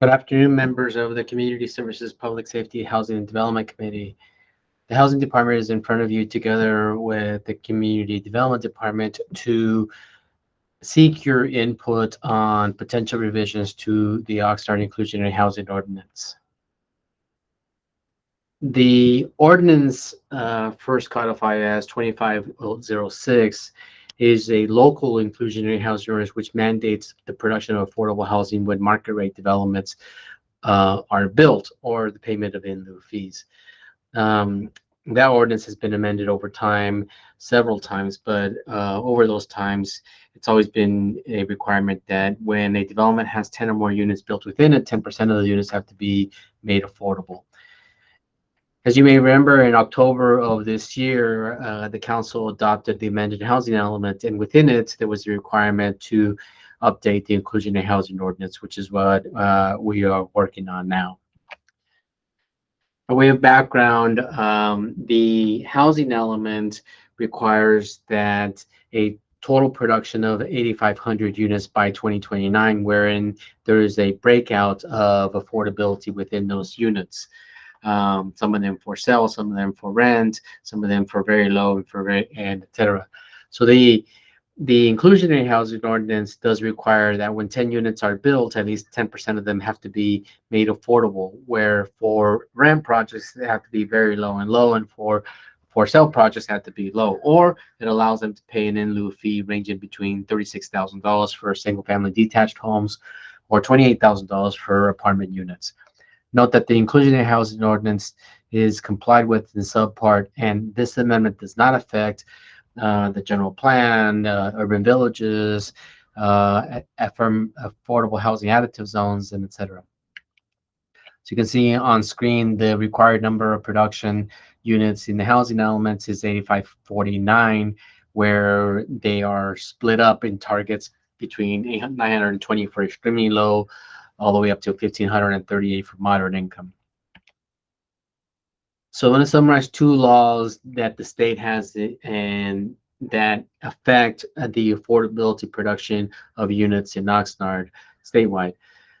Good afternoon, members of the Community Services, Public Safety, Housing and Development Committee. The Housing Department is in front of you together with the Community Development Department to seek your input on potential revisions to the Oxnard Inclusionary Housing Ordinance. The ordinance, first codified as 2506, is a local inclusionary housing ordinance which mandates the production of affordable housing when market rate developments are built, or the payment of in lieu fees. That ordinance has been amended over time, several times, but over those times, it's always been a requirement that when a development has 10 or more units built within it, 10% of the units have to be made affordable. As you may remember, in October of this year, the council adopted the amended housing element, and within it, there was a requirement to update the inclusionary housing ordinance, which is what we are working on now. By way of background, the housing element requires that a total production of 8,500 units by 2029, wherein there is a breakout of affordability within those units. Some of them for sale, some of them for rent, some of them for very low and for very, and etc. So the inclusionary housing ordinance does require that when 10 units are built, at least 10% of them have to be made affordable, where for rent projects, they have to be very low, and for sale projects have to be low, or it allows them to pay an in lieu fee ranging between $36,000 for single family detached homes or $28,000 for apartment units. Note that the inclusionary housing ordinance is complied with in subpart, and this amendment does not affect the general plan, urban villages, affordable housing additive zones, and etc. So you can see on screen the required number of production units in the housing elements is 8,549, where they are split up in targets between 920 for extremely low, all the way up to 1,538 for moderate income. So I'm going to summarize two laws that the state has and that affect the affordability production of units in Oxnard statewide.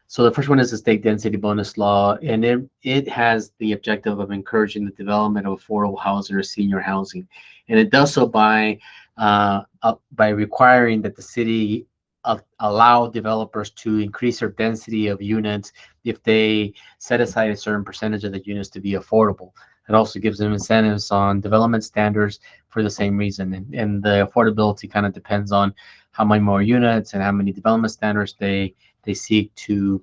So the first one is the state density bonus law, and it has the objective of encouraging the development of affordable housing or senior housing, and it does so by requiring that the city allow developers to increase their density of units if they set aside a certain percentage of the units to be affordable. It also gives them incentives on development standards for the same reason. And the affordability kind of depends on how many more units and how many development standards they seek to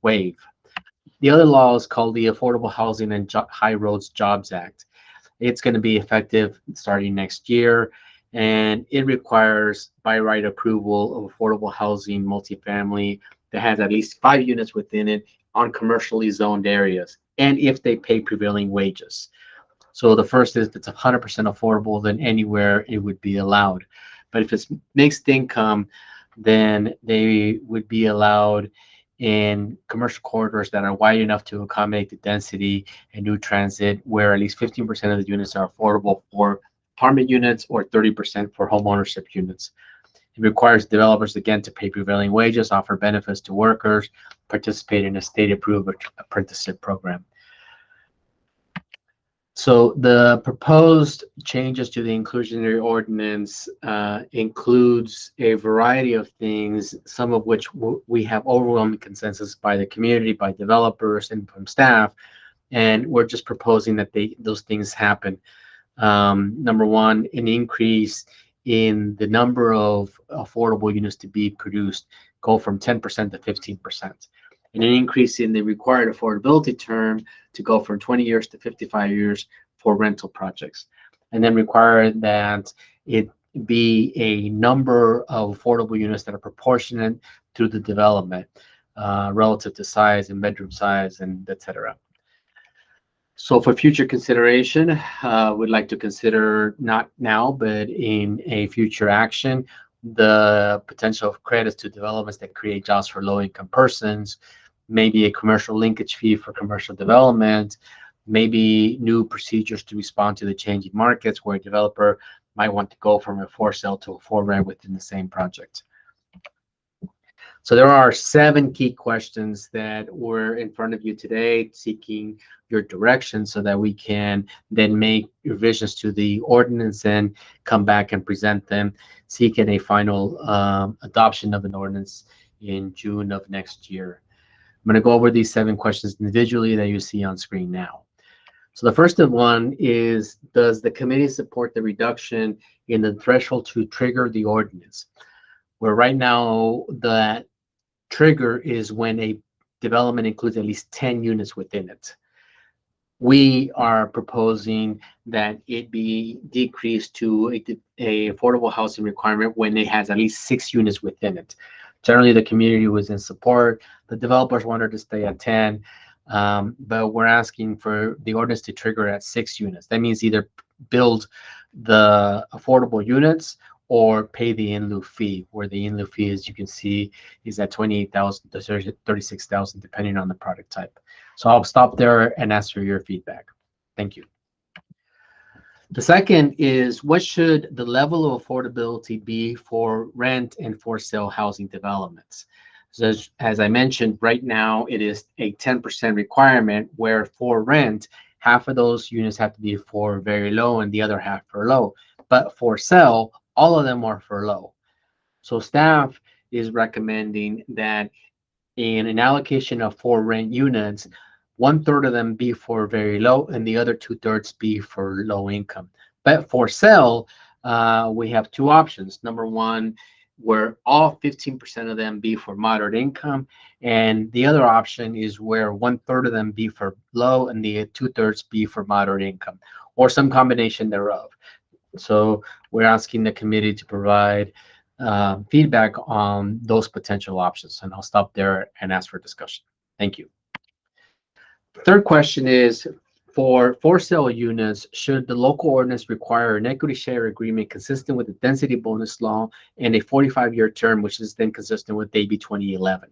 waive. The other law is called the Affordable Housing and High Roads Jobs Act. It's going to be effective starting next year, and it requires by right approval of affordable housing multifamily that has at least 5 units within it on commercially zoned areas, and if they pay prevailing wages. So the first is if it's 100% affordable, then anywhere it would be allowed. But if it's mixed income, then they would be allowed in commercial corridors that are wide enough to accommodate the density and new transit, where at least 15% of the units are affordable for apartment units or 30% for homeownership units. It requires developers, again, to pay prevailing wages, offer benefits to workers, participate in a state-approved apprenticeship program. So the proposed changes to the inclusionary ordinance includes a variety of things, some of which we have overwhelming consensus by the community, by developers, and from staff, and we're just proposing that those things happen. Number one, an increase in the number of affordable units to be produced go from 10% to 15%. And an increase in the required affordability term to go from 20 years to 55 years for rental projects. And then require that it be a number of affordable units that are proportionate to the development relative to size and bedroom size and etc. So for future consideration, we'd like to consider, not now, but in a future action, the potential of credits to developments that create jobs for low-income persons, maybe a commercial linkage fee for commercial development, maybe new procedures to respond to the changing markets where a developer might want to go from a for sale to a for rent within the same project. So there are 7 key questions that were in front of you today, seeking your direction so that we can then make revisions to the ordinance and come back and present them, seeking a final adoption of an ordinance in June of next year. I'm going to go over these 7 questions individually that you see on screen now. So the first one is, does the committee support the reduction in the threshold to trigger the ordinance? Where right now the trigger is when a development includes at least 10 units within it. We are proposing that it be decreased to a affordable housing requirement when it has at least 6 units within it. Generally, the community was in support. The developers wanted to stay at 10, but we're asking for the ordinance to trigger at 6 units. That means either build the affordable units or pay the in lieu fee, where the in lieu fee, as you can see, is at 28,000 to 36,000, depending on the product type. So I'll stop there and ask for your feedback. Thank you. The second is, what should the level of affordability be for rent and for sale housing developments? So as I mentioned, right now it is a 10% requirement, where for rent, half of those units have to be for very low and the other half for low. But for sale, all of them are for low. So staff is recommending that in an allocation of 4 rent units, 1/3 of them be for very low and the other 2/3 be for low income. But for sale, we have 2 options. Number one, where all 15% of them be for moderate income, and the other option is where 1/3 of them be for low and the 2/3 be for moderate income, or some combination thereof. So we're asking the committee to provide feedback on those potential options. And I'll stop there and ask for discussion. Thank you. Third question is, for sale units, should the local ordinance require an equity share agreement consistent with the density bonus law and a 45-year term, which is then consistent with AB 2011?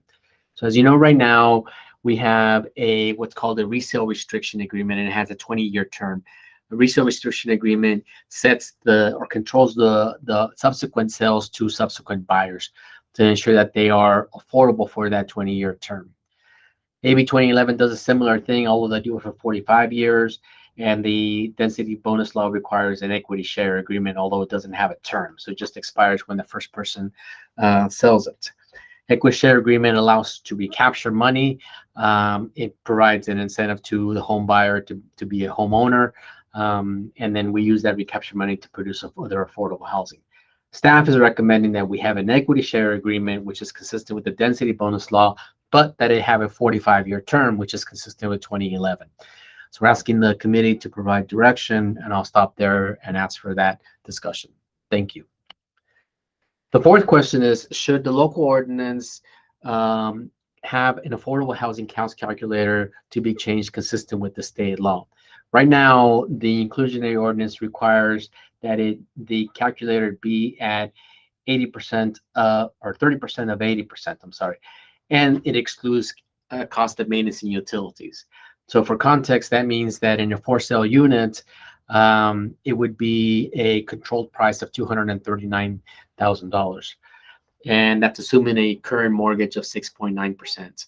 So as you know, right now we have a what's called a resale restriction agreement, and it has a 20-year term. The resale restriction agreement sets or controls the subsequent sales to subsequent buyers to ensure that they are affordable for that 20-year term. AB 2011 does a similar thing, although they do it for 45 years, and the density bonus law requires an equity share agreement, although it doesn't have a term, so it just expires when the first person sells it. Equity share agreement allows to recapture money. It provides an incentive to the home buyer to be a homeowner, and then we use that recapture money to produce other affordable housing. Staff is recommending that we have an equity share agreement, which is consistent with the density bonus law, but that it have a 45-year term, which is consistent with 2011. So we're asking the committee to provide direction, and I'll stop there and ask for that discussion. Thank you. The fourth question is, should the local ordinance have an affordable housing counts calculator to be changed consistent with the state law? Right now, the inclusionary ordinance requires that the calculator be at 80% or 30% of 80%, I'm sorry, and it excludes cost of maintenance and utilities. So for context, that means that in a for sale unit, it would be a controlled price of $239,000. And that's assuming a current mortgage of 6.9%.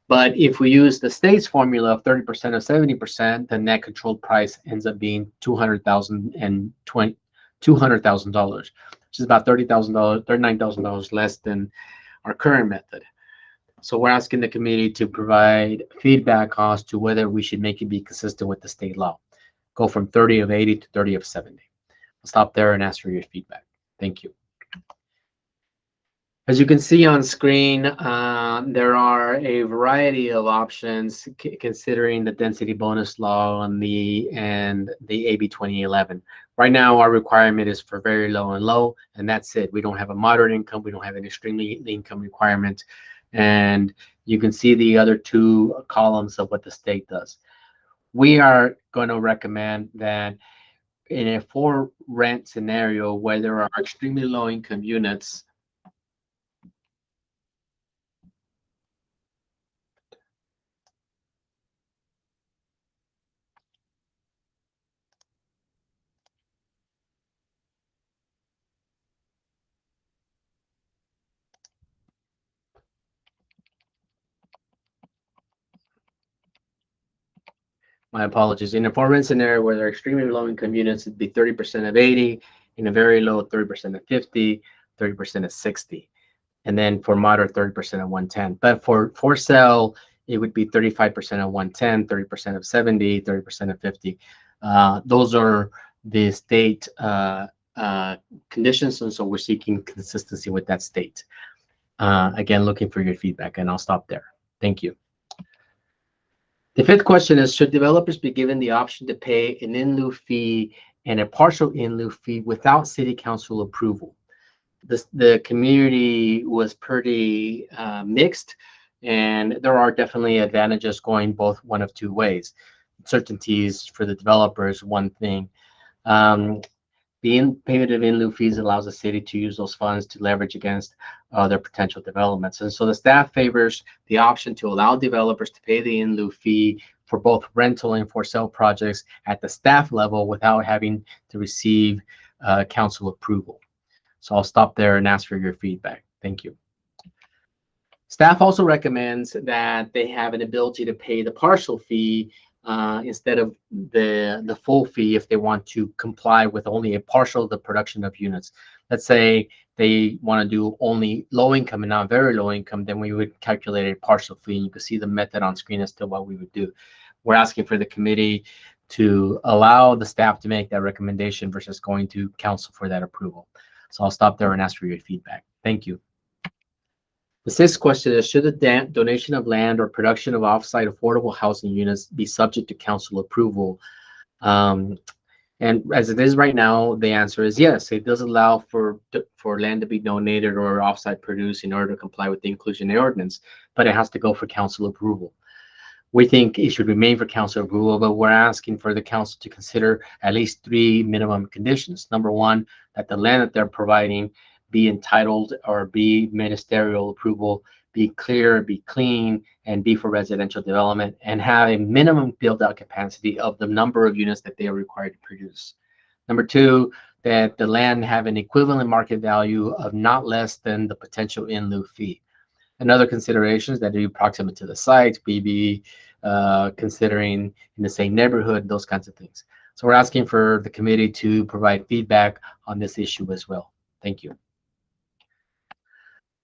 But if we use the state's formula of 30% of 70%, the net controlled price ends up being $200,000, which is about $30,000, $39,000 less than our current method. So we're asking the committee to provide feedback as to whether we should make it be consistent with the state law. Go from 30 of 80 to 30 of 70. I'll stop there and ask for your feedback. Thank you. As you can see on screen, there are a variety of options considering the density bonus law and the AB 2011. Right now, our requirement is for very low and low, and that's it. We don't have a moderate income. We don't have an extremely income requirement. And you can see the other 2 columns of what the state does. We are going to recommend that in a for rent scenario where there are extremely low income units, My apologies. In a for-rent scenario where they're extremely low-income units, it'd be 30% of 80. In a very low, 30% of 50, 30% of 60. And then for moderate, 30% of 110. But for sale, it would be 35% of 110, 30% of 70, 30% of 50. Those are the state conditions, and so we're seeking consistency with that state. Again, looking for your feedback, and I'll stop there. Thank you. The fifth question is, should developers be given the option to pay an in lieu fee and a partial in lieu fee without city council approval? The community was pretty mixed, and there are definitely advantages going both one of two ways. Certainties for the developers, one thing. The payment of in lieu fees allows the city to use those funds to leverage against their potential developments. And so the staff favors the option to allow developers to pay the in lieu fee for both rental and for sale projects at the staff level without having to receive council approval. So I'll stop there and ask for your feedback. Thank you. Staff also recommends that they have an ability to pay the partial fee instead of the full fee if they want to comply with only a partial of the production of units. Let's say they want to do only low income and not very low income, then we would calculate a partial fee. And you can see the method on screen as to what we would do. We're asking for the committee to allow the staff to make that recommendation versus going to council for that approval. So I'll stop there and ask for your feedback. Thank you. The sixth question is, should the donation of land or production of off-site affordable housing units be subject to council approval? And as it is right now, the answer is yes. It does allow for land to be donated or off-site produced in order to comply with the inclusionary ordinance, but it has to go for council approval. We think it should remain for council approval, but we're asking for the council to consider at least 3 minimum conditions. Number one, that the land that they're providing be entitled or be ministerial approval, be clear, be clean, and be for residential development, and have a minimum build-out capacity of the number of units that they are required to produce. Number two, that the land have an equivalent market value of not less than the potential in lieu fee. Another considerations that are proximate to the site, be considering in the same neighborhood, those kinds of things. So we're asking for the committee to provide feedback on this issue as well. Thank you.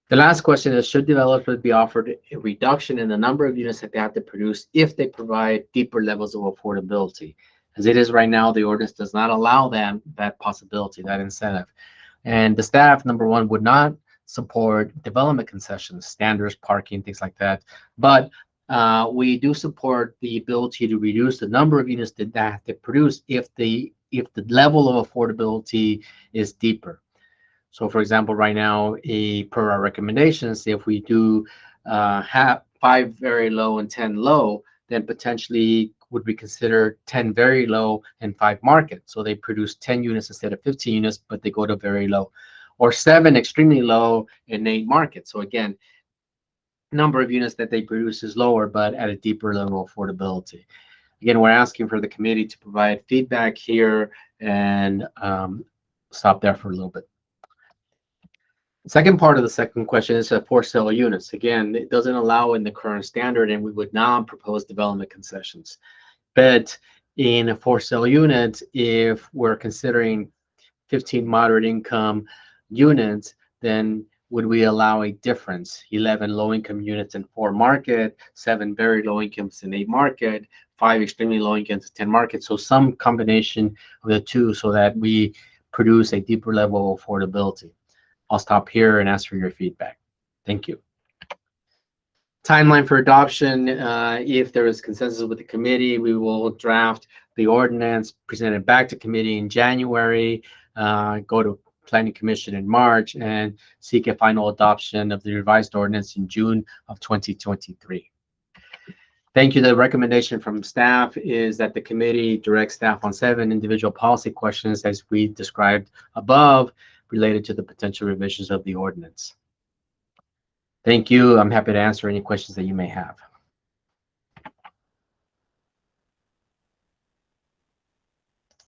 The last question is, should developers be offered a reduction in the number of units that they have to produce if they provide deeper levels of affordability? As it is right now, the ordinance does not allow them that possibility, that incentive. And the staff, number one, would not support development concessions, standards, parking, things like that. But we do support the ability to reduce the number of units that they have to produce if the level of affordability is deeper. So, for example, right now, per our recommendations, if we do have 5 very low and 10 low, then potentially would we consider 10 very low and 5 market. So they produce 10 units instead of 15 units, but they go to very low. Or 7 extremely low and 8 market. So again, number of units that they produce is lower, but at a deeper level of affordability. Again, we're asking for the committee to provide feedback here and stop there for a little bit. Second part of the second question is for sale units. Again, it doesn't allow in the current standard, and we would not propose development concessions. But in a for sale unit, if we're considering 15 moderate income units, then would we allow a difference? 11 low income units and 4 market, 7 very low incomes and 8 market, 5 extremely low incomes and 10 market. So some combination of the two so that we produce a deeper level of affordability. I'll stop here and ask for your feedback. Thank you. Timeline for adoption. If there is consensus with the committee, we will draft the ordinance, present it back to committee in January, go to Planning Commission in March, and seek a final adoption of the revised ordinance in June of 2023. Thank you. The recommendation from staff is that the committee direct staff on 7 individual policy questions as we described above, related to the potential revisions of the ordinance. Thank you. I'm happy to answer any questions that you may have.